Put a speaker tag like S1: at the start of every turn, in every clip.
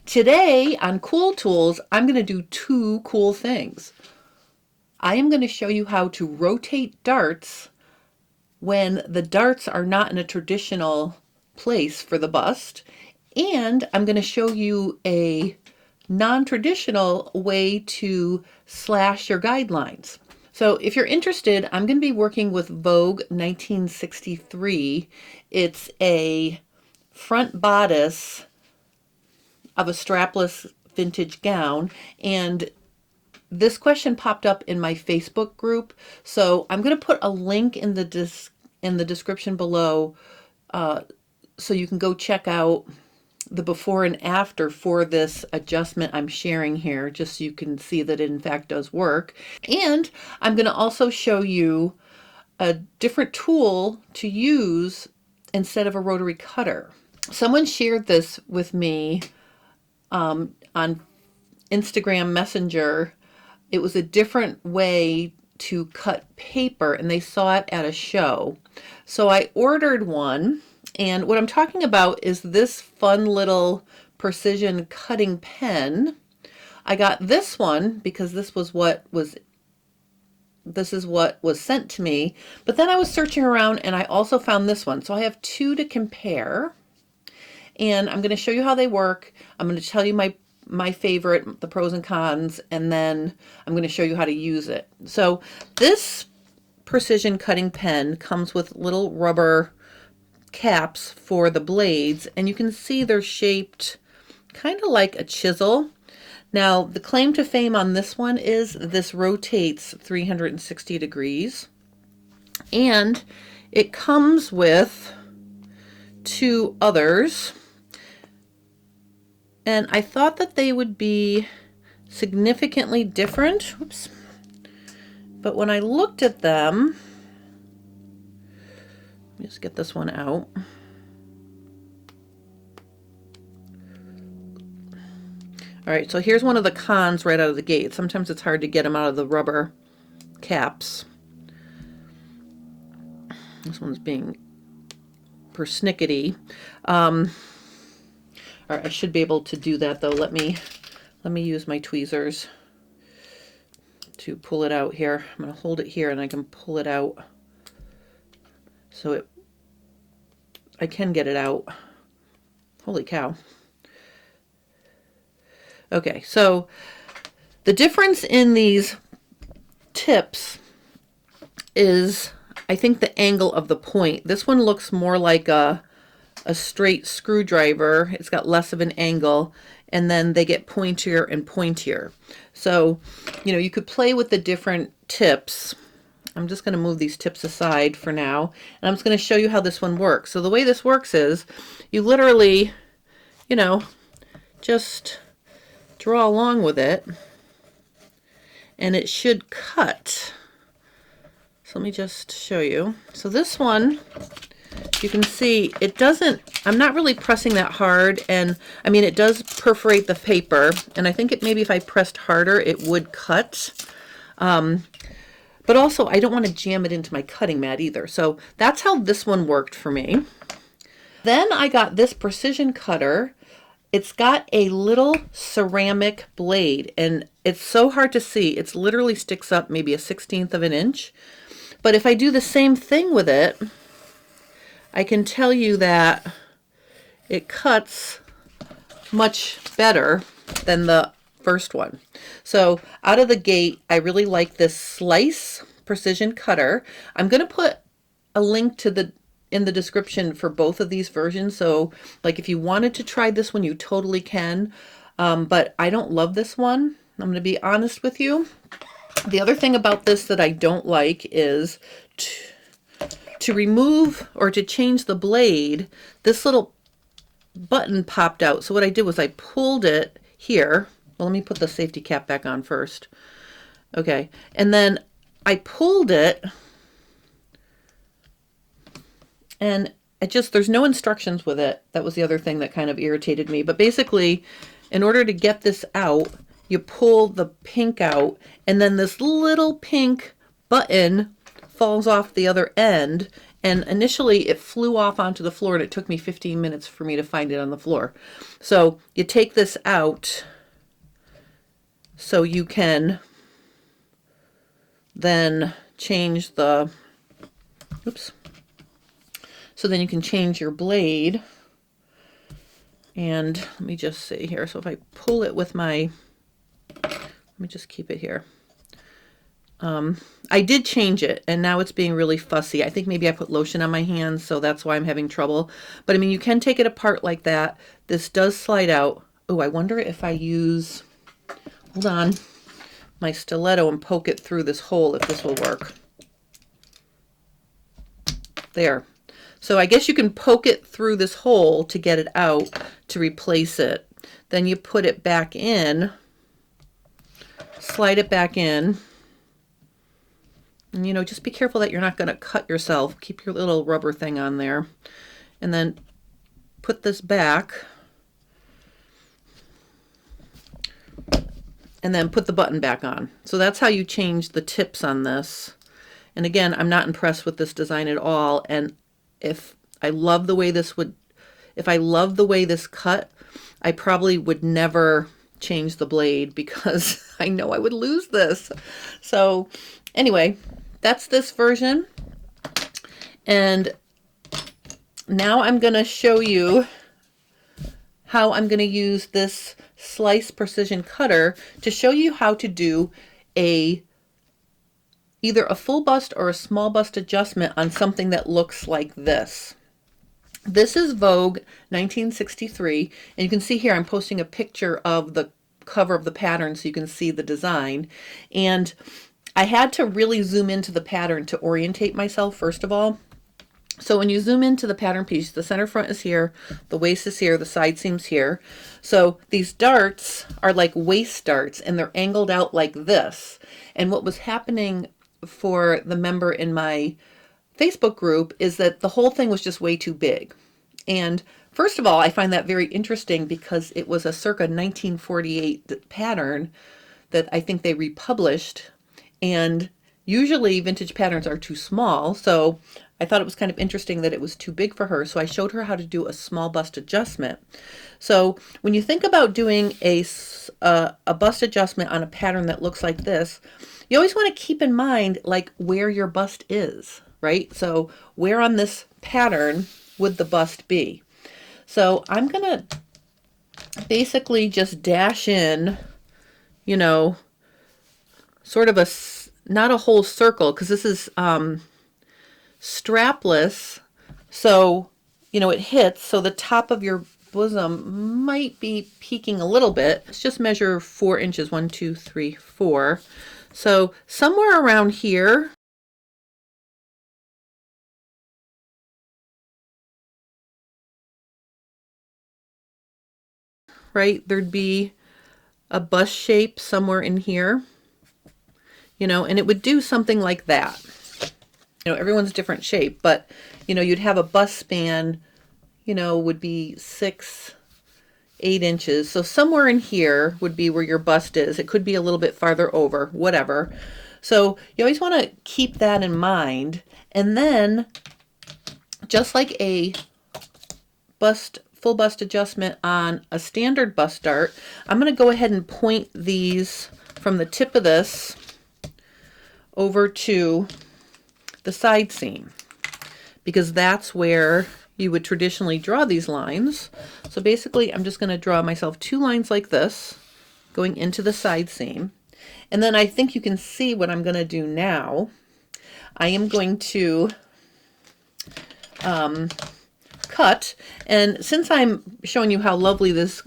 S1: Today on Cool Tools, I'm going to do two cool things. I am going to show you how to rotate darts when the darts are not in a traditional place for the bust. And I'm going to show you a non-traditional way to slash your guidelines. So if you're interested, I'm going to be working with Vogue 1963. It's a front bodice of a strapless vintage gown, and this question popped up in my Facebook group, so I'm going to put a link in the description below so you can go check out the before and after for this adjustment I'm sharing here, just so you can see that it in fact does work. And I'm going to also show you a different tool to use instead of a rotary cutter. Someone shared this with me on Instagram Messenger. It was a different way to cut paper, and they saw it at a show. So I ordered one, and what I'm talking about is this fun little Percision cutting pen. I got this one because this is what was sent to me, but then I was searching around and I also found this one. So I have two to compare, and I'm going to show you how they work. I'm going to tell you my favorite, the pros and cons, and then I'm going to show you how to use it. So this Percision cutting pen comes with little rubber caps for the blades, and you can see they're shaped kind of like a chisel. Now, the claim to fame on this one is this rotates 360 degrees, and it comes with two others. And I thought that they would be significantly different. Oops. But when I looked at them, let me just get this one out. All right, so here's one of the cons right out of the gate. Sometimes it's hard to get them out of the rubber caps. This one's being persnickety. All right, I should be able to do that though. Let me use my tweezers to pull it out here. I'm going to hold it here and I can pull it out so I can get it out. Holy cow. Okay, so the difference in these tips is, I think, the angle of the point. This one looks more like a straight screwdriver. It's got less of an angle, and then they get pointier and pointier. So, you know, you could play with the different tips. I'm just going to move these tips aside for now, and I'm just going to show you how this one works. So the way this works is you literally, you know, just draw along with it, and it should cut. So let me just show you. So this one, you can see it doesn't, I'm not really pressing that hard, and I mean, it does perforate the paper, and I think maybe if I pressed harder it would cut, but also I don't want to jam it into my cutting mat either. So that's how this one worked for me. Then I got this Percision cutter. It's got a little ceramic blade, and it's so hard to see. It literally sticks up maybe 1/16 of an inch, but if I do the same thing with it, I can tell you that it cuts much better than the first one. So out of the gate, I really like this Slice Percision cutter. I'm going to put a link to in the description for both of these versions. So like if you wanted to try this one, you totally can. But I don't love this one. I'm going to be honest with you. The other thing about this that I don't like is to remove or to change the blade, this little button popped out. So what I did was I pulled it here. Well, let me put the safety cap back on first. Okay, and then I pulled it, and there's no instructions with it. That was the other thing that kind of irritated me. But basically, in order to get this out, you pull the pink out, and then this little pink button falls off the other end, And initially it flew off onto the floor and it took me 15 minutes for me to find it on the floor. So you take this out so you can then change the, oops. So then you can change your blade. And let me just see here. So if I pull it with my, let me just keep it here. I did change it and now it's being really fussy. I think maybe I put lotion on my hands, so that's why I'm having trouble. But I mean, you can take it apart like that. This does slide out. Oh, I wonder if I use, hold on, my stiletto and poke it through this hole, if this will work. There. So I guess you can poke it through this hole to get it out to replace it. Then you put it back in, slide it back in. And, you know, just be careful that you're not going to cut yourself. Keep your little rubber thing on there. And then put this back. And then put the button back on. So that's how you change the tips on this. And again, I'm not impressed with this design at all. And if I love the way this would, if I love the way this cut, I probably would never change the blade because I know I would lose this. So anyway, that's this version. And now I'm going to show you how I'm going to use this slice precision cutter to show you how to do either a full bust or a small bust adjustment on something that looks like this. This is Vogue 1963, and you can see here I'm posting a picture of the cover of the pattern so you can see the design. And I had to really zoom into the pattern to orientate myself first of all. So when you zoom into the pattern piece, the center front is here, the waist is here, the side seam's here. So these darts are like waist darts and they're angled out like this. And what was happening for the member in my Facebook group is that the whole thing was just way too big. And first of all, I find that very interesting because it was a circa 1948 pattern that I think they republished. And usually vintage patterns are too small. So I thought it was kind of interesting that it was too big for her. So I showed her how to do a small bust adjustment. So when you think about doing a bust adjustment on a pattern that looks like this, you always want to keep in mind like where your bust is, right? So where on this pattern would the bust be? So I'm going to basically just dash in, you know, sort of not a whole circle, because this is strapless. So, you know, it hits, so the top of your bosom might be peeking a little bit. Let's just measure 4 inches, 1, 2, 3, 4. So somewhere around here, right, there'd be a bust shape somewhere in here, you know, and it would do something like that. You know, everyone's different shape, but, you know, you'd have a bust span, you know, would be 6, 8 inches. So somewhere in here would be where your bust is. It could be a little bit farther over, whatever. So you always want to keep that in mind. And then just like a full bust adjustment on a standard bust dart, I'm going to go ahead and point these from the tip of this over to the side seam, because that's where you would traditionally draw these lines. So basically I'm just going to draw myself 2 lines like this going into the side seam. And then I think you can see what I'm going to do now. I am going to cut, and since I'm showing you how lovely this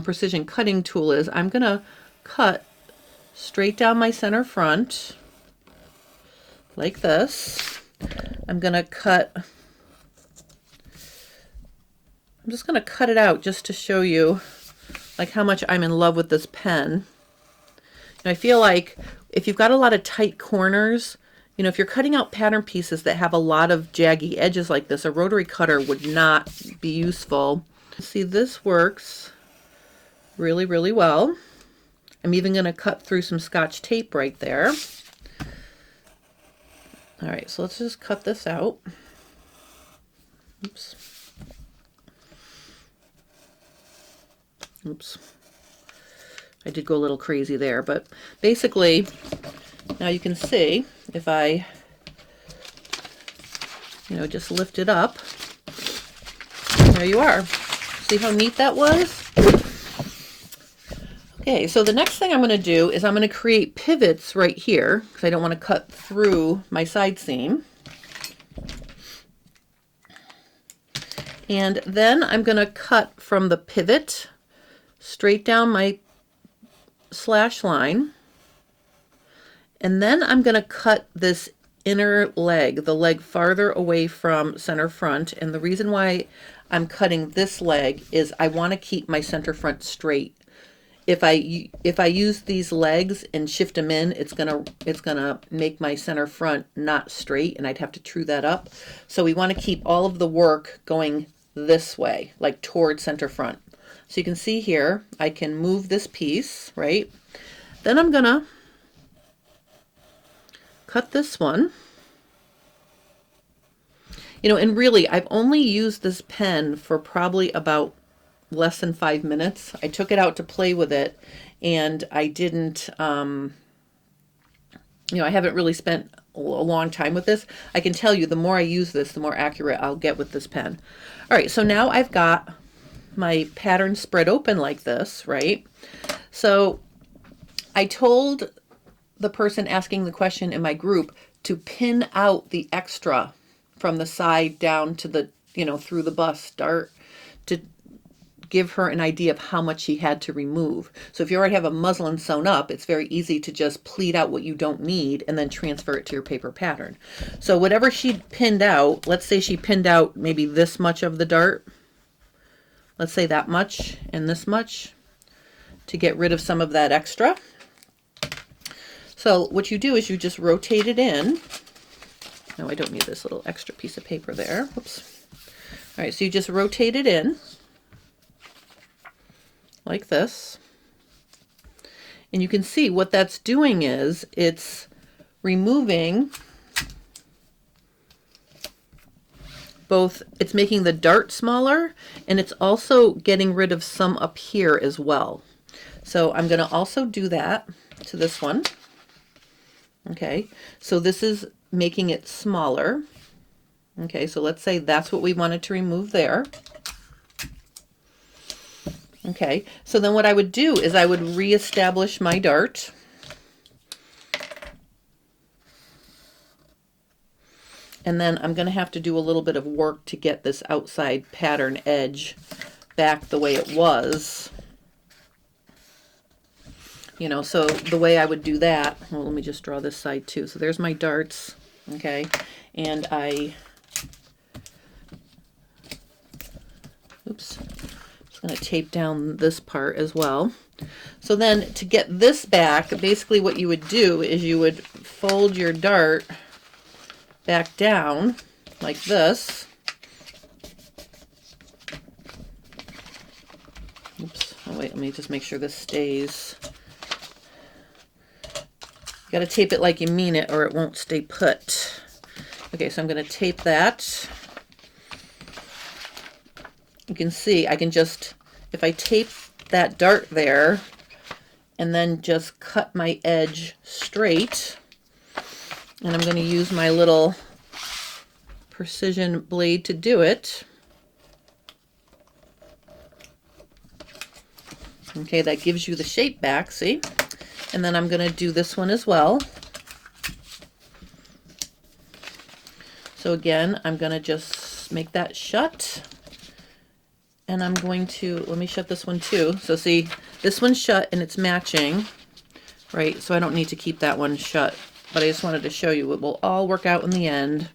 S1: precision cutting tool is, I'm going to cut straight down my center front like this. I'm going to cut, I'm just going to cut it out just to show you like how much I'm in love with this pen. And I feel like if you've got a lot of tight corners, you know, if you're cutting out pattern pieces that have a lot of jaggy edges like this, a rotary cutter would not be useful. See, this works really, really well. I'm even going to cut through some Scotch tape right there. All right, so let's just cut this out. Oops. Oops. I did go a little crazy there, but basically, now you can see if I, just lift it up, there you are. See how neat that was? Okay, so the next thing I'm going to do is I'm going to create pivots right here because I don't want to cut through my side seam. And then I'm going to cut from the pivot straight down my slash line. And then I'm going to cut this inner leg, the leg farther away from center front. And the reason why I'm cutting this leg is I want to keep my center front straight. If I use these legs and shift them in, it's gonna make my center front not straight, and I'd have to true that up. So we want to keep all of the work going this way, like toward center front. So you can see here, I can move this piece, right? Then I'm gonna cut this one. And really, I've only used this pen for probably about less than 5 minutes. I took it out to play with it, and I didn't, I haven't really spent a long time with this. I can tell you, the more I use this, the more accurate I'll get with this pen. All right, so now I've got my pattern spread open like this, right? So I told the person asking the question in my group to pin out the extra from the side down to the, through the bust dart, to give her an idea of how much she had to remove. So if you already have a muslin sewn up, it's very easy to just pleat out what you don't need and then transfer it to your paper pattern. So whatever she pinned out, let's say she pinned out maybe this much of the dart. Let's say that much and this much to get rid of some of that extra. So what you do is you just rotate it in. No, I don't need this little extra piece of paper there. Whoops. All right, so you just rotate it in like this. And you can see what that's doing is it's removing both, it's making the dart smaller, and it's also getting rid of some up here as well. So I'm going to also do that to this one. Okay, so this is making it smaller. Okay, so let's say that's what we wanted to remove there. Okay, so then what I would do is I would reestablish my dart. And then I'm going to have to do a little bit of work to get this outside pattern edge back the way it was. So the way I would do that, well, let me just draw this side too. So there's my darts, okay, and oops, I'm going to tape down this part as well. So then to get this back, basically what you would do is you would fold your dart back down like this. Oops, oh wait, let me just make sure this stays. You got to tape it like you mean it or it won't stay put. Okay, so I'm going to tape that. You can see I can just, if I tape that dart there and then just cut my edge straight, and I'm going to use my little Percision blade to do it. Okay, that gives you the shape back, see? And then I'm going to do this one as well. So again, I'm going to just make that shut. And I'm going to, let me shut this one too. So see, this one's shut and it's matching, right? So I don't need to keep that one shut, but I just wanted to show you it will all work out in the end.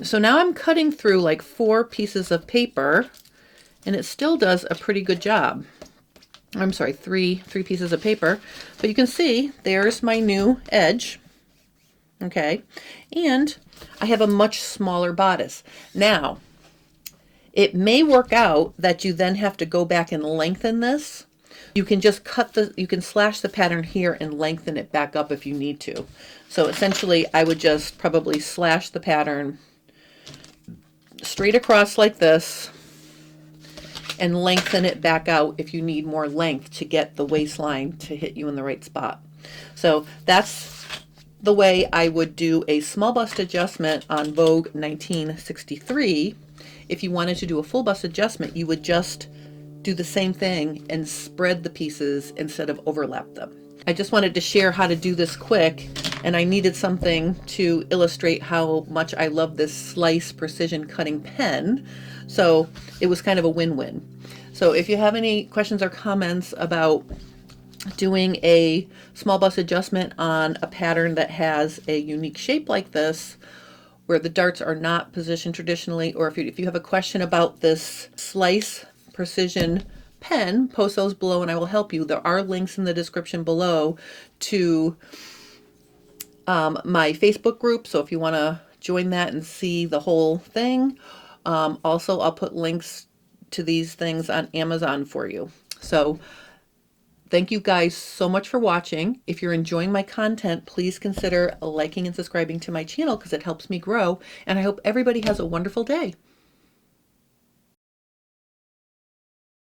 S1: So now I'm cutting through like 4 pieces of paper, and it still does a pretty good job. I'm sorry, three pieces of paper, but you can see there's my new edge. Okay, and I have a much smaller bodice. Now, it may work out that you then have to go back and lengthen this. You can just you can slash the pattern here and lengthen it back up if you need to. So essentially, I would just probably slash the pattern straight across like this and lengthen it back out if you need more length to get the waistline to hit you in the right spot. So that's the way I would do a small bust adjustment on Vogue 1963. If you wanted to do a full bust adjustment, you would just do the same thing and spread the pieces instead of overlap them. I just wanted to share how to do this quick, and I needed something to illustrate how much I love this slice precision cutting pen. So it was kind of a win-win. So if you have any questions or comments about doing a small bust adjustment on a pattern that has a unique shape like this, where the darts are not positioned traditionally, or if you have a question about this slice precision pen, post those below and I will help you. There are links in the description below to my Facebook group, so if you want to join that and see the whole thing. Also, I'll put links to these things on Amazon for you. So thank you guys so much for watching. If you're enjoying my content, please consider liking and subscribing to my channel because it helps me grow, and I hope everybody has a wonderful day.